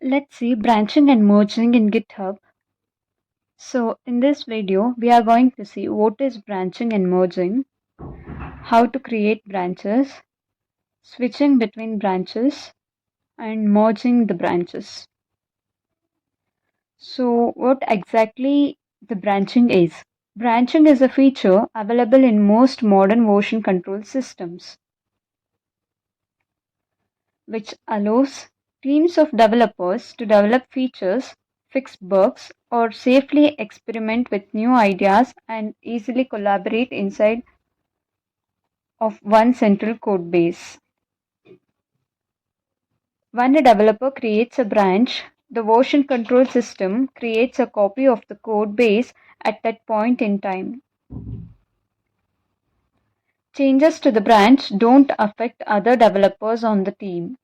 Let's see branching and merging in GitHub. So in this video, we are going to see what is branching and merging, how to create branches, switching between branches, and merging the branches. So what exactly the branching is? Branching is a feature available in most modern version control systems, which allows teams of developers to develop features, fix bugs, or safely experiment with new ideas and easily collaborate inside of one central code base. When a developer creates a branch, the version control system creates a copy of the code base at that point in time. Changes to the branch don't affect other developers on the team.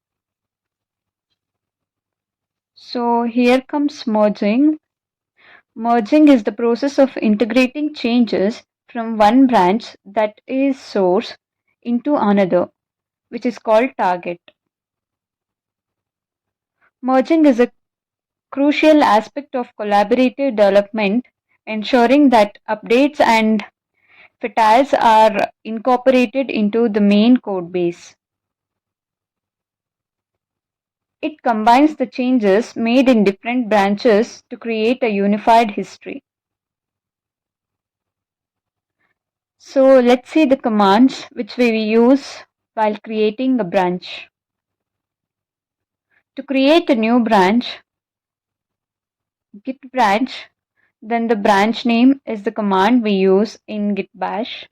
So here comes merging. Merging is the process of integrating changes from one branch that is source into another, which is called target. Merging is a crucial aspect of collaborative development, ensuring that updates and files are incorporated into the main code base. It combines the changes made in different branches to create a unified history. So let's see the commands which we use while creating a branch. To create a new branch, git branch, then the branch name is the command we use in git bash.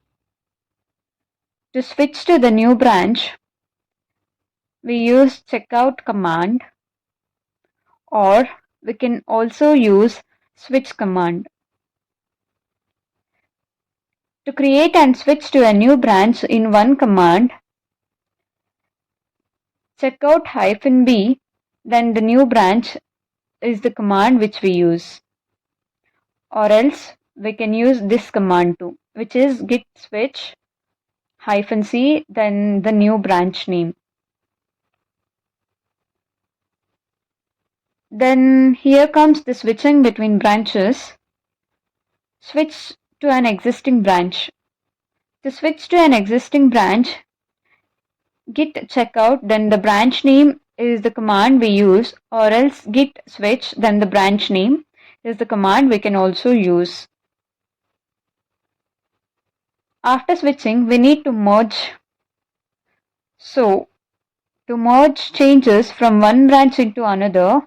To switch to the new branch, we use checkout command, or we can also use switch command. To create and switch to a new branch in one command, checkout -b, then the new branch is the command which we use. Or else we can use this command too, which is git switch -c, then the new branch name. Then here comes the switching between branches. Switch to an existing branch. To switch to an existing branch, git checkout, then the branch name is the command we use, or else git switch, then the branch name is the command we can also use. After switching, we need to merge. So, to merge changes from one branch into another,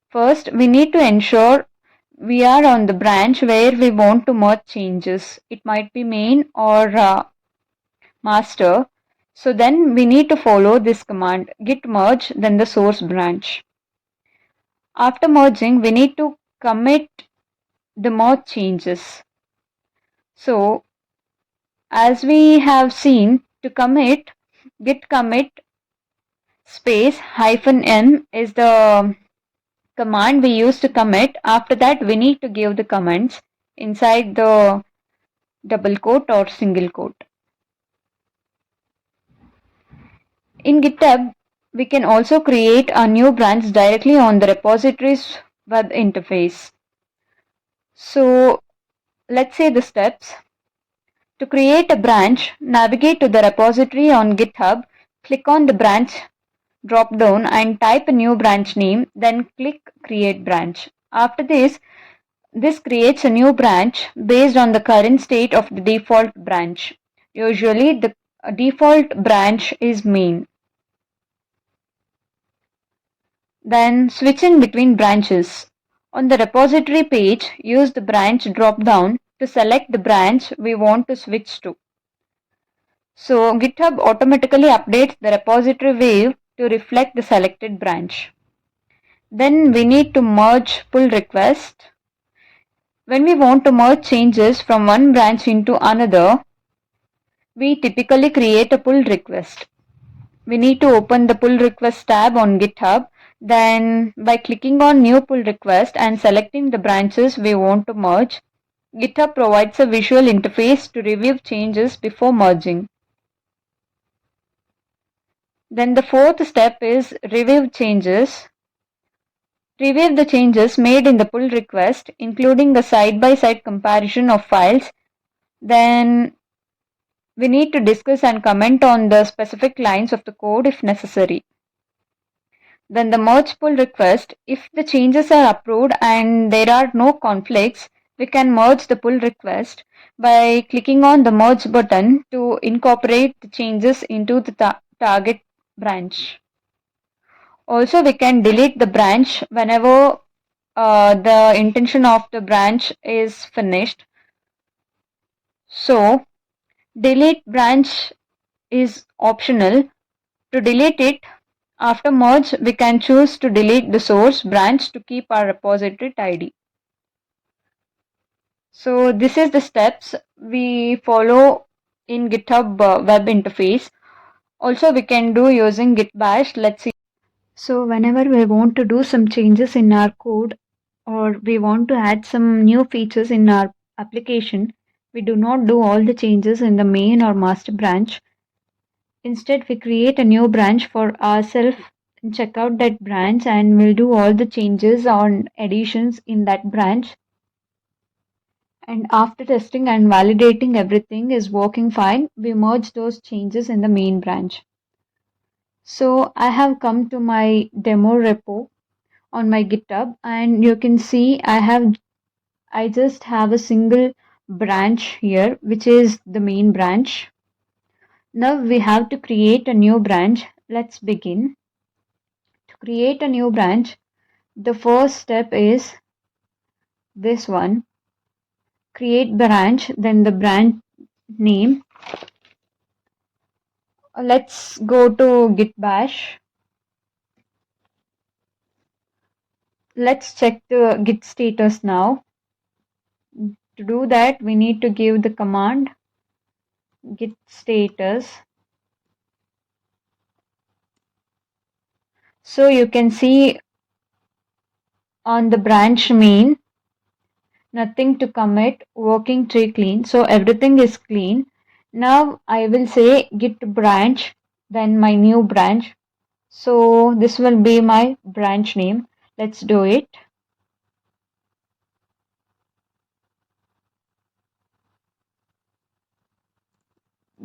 first we need to ensure we are on the branch where we want to merge changes. It might be main or master. So then we need to follow this command git merge, then the source branch. After merging, we need to commit the merge changes. So as we have seen, to commit, git commit space -n is the command we use to commit. After that, we need to give the comments inside the double quote or single quote. In GitHub, we can also create a new branch directly on the repository's web interface. So let's say the steps. To create a branch, navigate to the repository on GitHub, click on the branch drop down and type a new branch name, then click create branch. After this creates a new branch based on the current state of the default branch. Usually the default branch is main. Then switching between branches. On the repository page, use the branch drop-down to select the branch we want to switch to. So GitHub automatically updates the repository view to reflect the selected branch. Then we need to merge pull request. When we want to merge changes from one branch into another, we typically create a pull request. We need to open the pull request tab on GitHub. Then by clicking on new pull request and selecting the branches we want to merge, GitHub provides a visual interface to review changes before merging. Then the fourth step is review changes. Preview the changes made in the pull request, including the side-by-side comparison of files. Then we need to discuss and comment on the specific lines of the code if necessary. Then the merge pull request, if the changes are approved and there are no conflicts, we can merge the pull request by clicking on the merge button to incorporate the changes into the target branch. Also, we can delete the branch whenever the intention of the branch is finished. So, delete branch is optional. To delete it, after merge, we can choose to delete the source branch to keep our repository tidy. So this is the steps we follow in GitHub web interface. Also, we can do using git bash. Let's see. So whenever we want to do some changes in our code or we want to add some new features in our application, we do not do all the changes in the main or master branch. Instead, we create a new branch for ourselves and check out that branch and we'll do all the changes on additions in that branch. And after testing and validating everything is working fine, we merge those changes in the main branch. So I have come to my demo repo on my GitHub and you can see I just have a single branch here, which is the main branch. Now we have to create a new branch. Let's begin. To create a new branch, the first step is this one. Create branch, then the branch name. Let's go to git bash. Let's check the git status now. To do that, we need to give the command git status. So you can see on the branch main, nothing to commit, working tree clean. So everything is clean. Now I will say git branch, then my new branch. So this will be my branch name. Let's do it.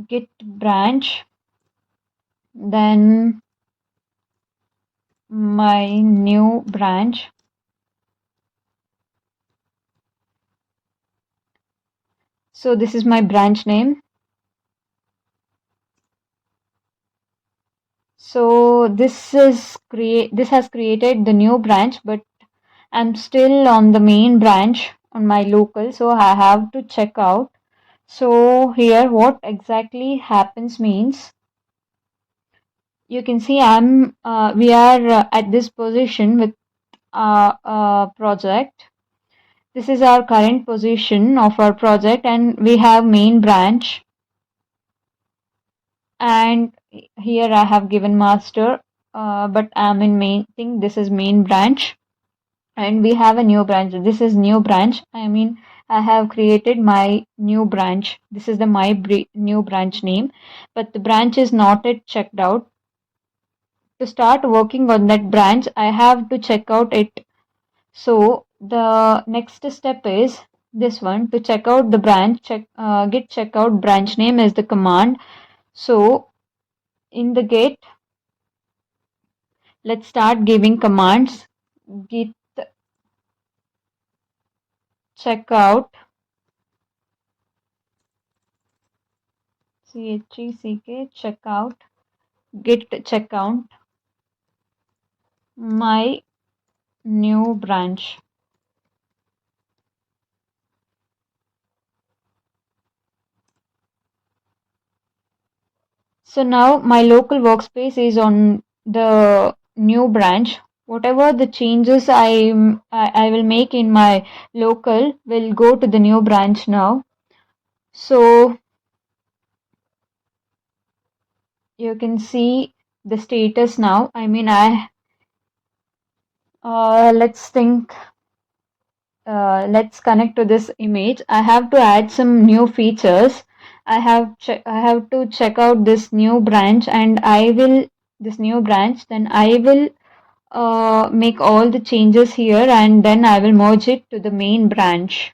Git branch, then my new branch. So this is my branch name. So this has created the new branch, but I'm still on the main branch on my local, so I have to check out. So here what exactly happens means you can see we are at this position with project. This is our current position of our project and we have main branch, and here I have given master, but I'm in main thing. This is main branch and we have a new branch. This is new branch. I have created my new branch. This is the new branch name, but the branch is not yet checked out. To start working on that branch, I have to check out it. So the next step is this one. To check out the branch, git checkout branch name is the command. So in the git, let's start giving commands. Git checkout checkout git checkout my new branch. So now my local workspace is on the new branch. Whatever the changes I will make in my local will go to the new branch now. So you can see the status now. Let's connect to this image. I have to add some new features. I have to check out this new branch, and then I will make all the changes here, and then I will merge it to the main branch,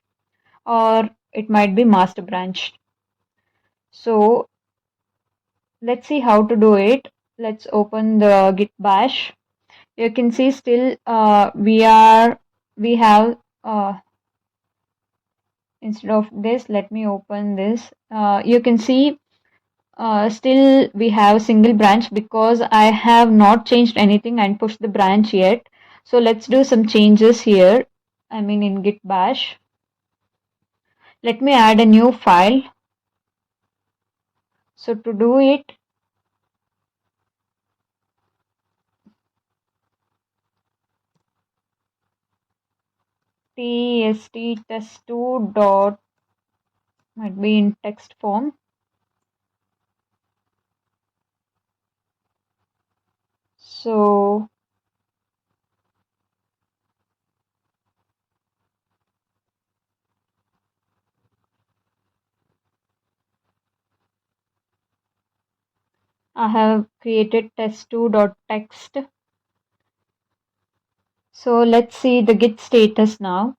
or it might be master branch. So let's see how to do it. Let's open the git bash. You can see still we have instead of this, let me open this. You can see still we have single branch because I have not changed anything and pushed the branch yet. So let's do some changes here. I mean in git bash. Let me add a new file. So to do it, tst test2 dot might be in text form. So I have created test2.text. So let's see the git status now.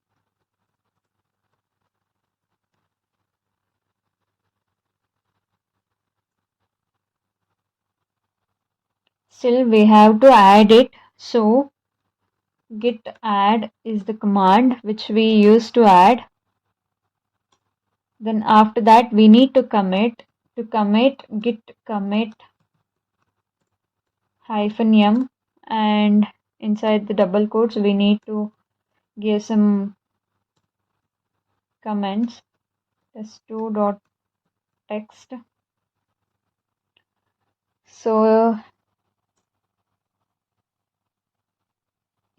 Still we have to add it. So git add is the command which we use to add. Then after that we need to commit. To commit, git commit -m, and inside the double quotes we need to give some comments. test2.text. So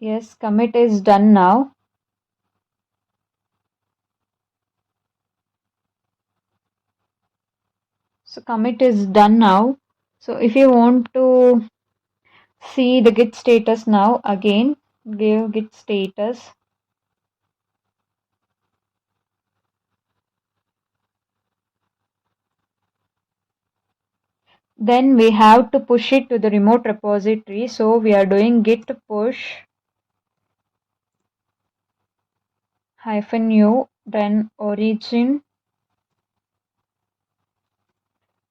yes, commit is done now. So commit is done now. So if you want to see the git status now, again give git status. Then we have to push it to the remote repository. So we are doing git push -u, then origin,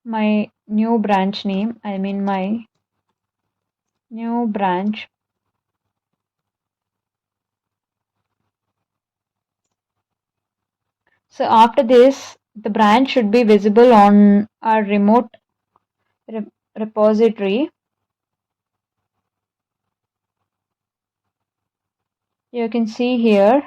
my new branch name, I mean my new branch. So after this, the branch should be visible on our remote repository. You can see here.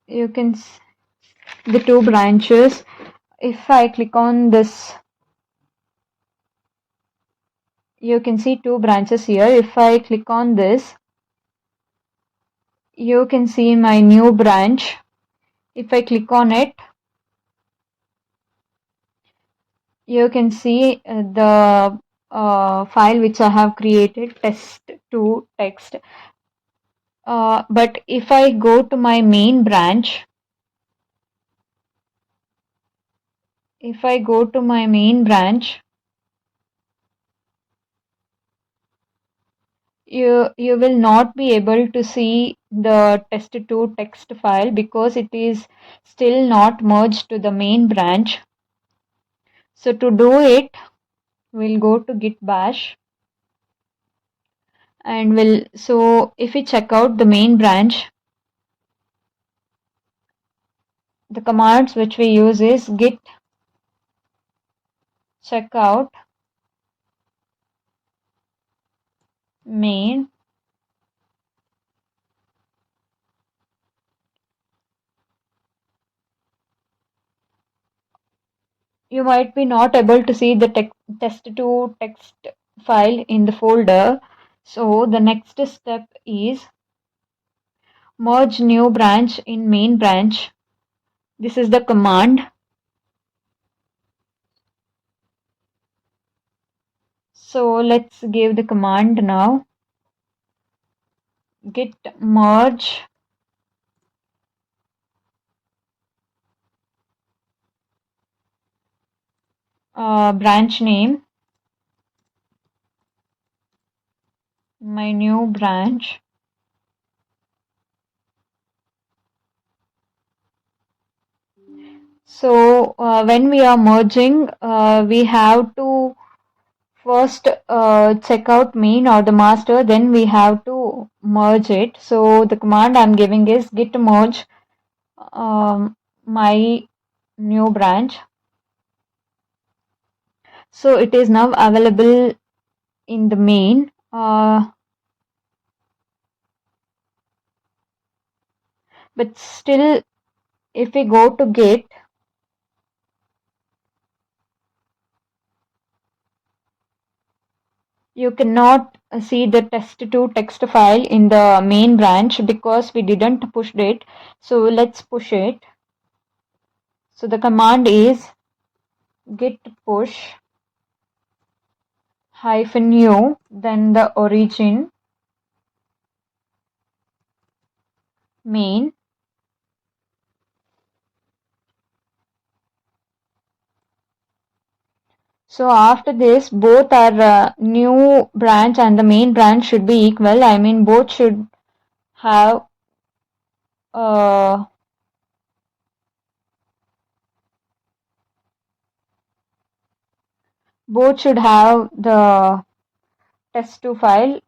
You can see the two branches. If I click on this, you can see two branches here. If I click on this, you can see my new branch. If I click on it, you can see the file which I have created, test2 text. But if I go to my main branch, you will not be able to see the test2 text file because it is still not merged to the main branch. So to do it, we'll go to git bash, and so if we check out the main branch, the commands which we use is git checkout main, you might be not able to see the test2 text file in the folder. So the next step is merge new branch in main branch. This is the command. So let's give the command now. Git merge branch name, my new branch. So when we are merging, we have to first check out main or the master, then we have to merge it. So the command I'm giving is git merge my new branch. So it is now available in the main. But still, if we go to git, you cannot see the test2 text file in the main branch because we didn't push it. So let's push it. So the command is git push -u, then the origin main. So after this, both our new branch and the main branch should be equal. I mean, both should have the test2 file.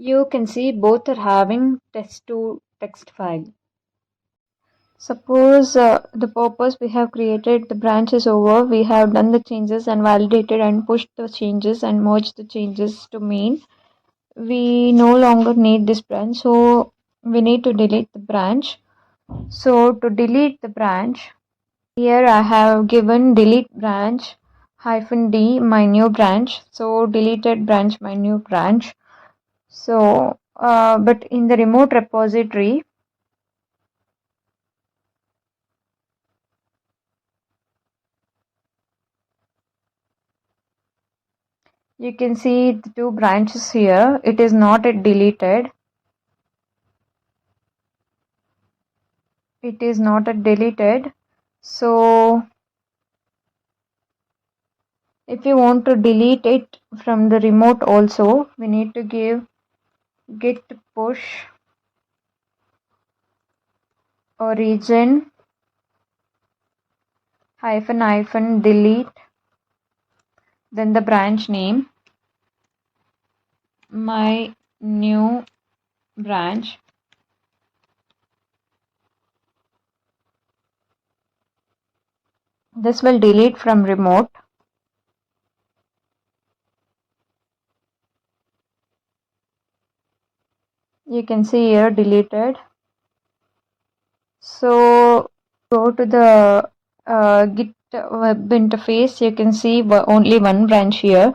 You can see both are having test2 text file. Suppose the purpose we have created the branch is over, we have done the changes and validated and pushed the changes and merged the changes to main. We no longer need this branch, so we need to delete the branch. So to delete the branch, here I have given delete branch -d my new branch. So deleted branch my new branch. So but in the remote repository, you can see the two branches here. It is not yet deleted. It is not yet deleted. So if you want to delete it from the remote also, we need to give git push origin -- delete, then the branch name, my new branch. This will delete from remote. You can see here deleted. So go to the Git web interface. You can see only one branch here.